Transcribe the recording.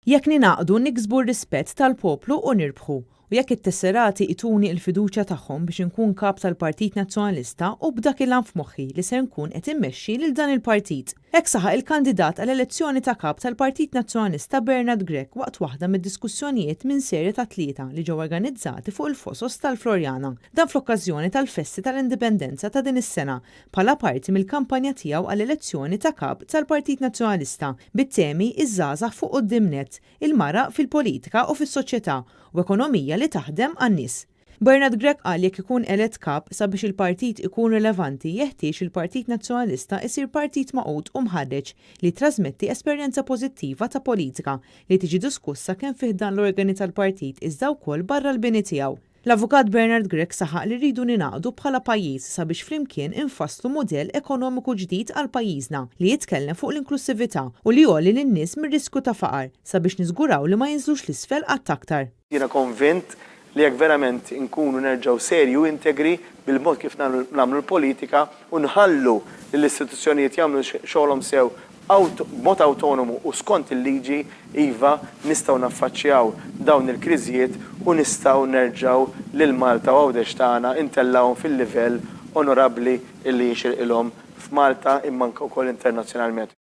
Jekk ninaqdu niksbu r-rispett tal-poplu u nirbħu. U jekk it-tesserati ituni l-fiduċja tagħhom biex inkun kap tal-Partit Nazzjonalista u b'dak il-lan f'moħħi li se nkun qed immexxi lil dan il-partit. Hekk saħaq il-kandidat għall-elezzjoni ta' kap tal-Partit Nazzjonalista Grech waqt waħda mid-diskussjonijiet minn serje ta' 3 li ġew organizzati fuq il-fosos tal-Florjana. Dan fl-okkażjoni tal-Festi tal-Indipendenza ta' din is-sena bħala parti mill-kampanja tiegħu għall-elezzjoni ta' kap tal-Partit Nazzjonalista bit-temi iż-żgħażagħ fuq quddiem-nett, il-mara fil-politika u fis-soċjetà u ekonomija li taħdem għan-nies. Grech qal jekk ikun elett kap sabiex il-partit ikun rilevanti jeħtieġ il-Partit Nazzjonalista isir partit maqut u mħarreġ li trasmetti esperjenza pożittiva ta' politika li tiġi diskussa kemm fih dan l-organi tal-partit iżda wkoll barra l-bini tiegħu. L-avukat Grech saħaq li rridu ninaqdu bħala pajjiż sabiex flimkien infasslu mudell ekonomiku ġdid għal pajjiżna li jitkellem fuq l-inklusività u li jolli lin-nies mir-riskju ta' faqar sabiex niżguraw li ma jinżlux l-isfel qatt aktar. Jiena konvint li jekk verament inkunu nerġgħu serju integri bil-mod kif nagħmlu l-politika u nħallu l-istituzzjonijiet jagħmlu xogħolhom sew b'mod awtonomu u skont il-liġi iva nistgħu naffaċċjaw dawn il-kriżijiet u nistgħu nerġgħu lil Malta u għawdex tagħna intellawhom fil-livell onorabbli li jixirqilhom f'Malta imma wkoll internazzjonalment.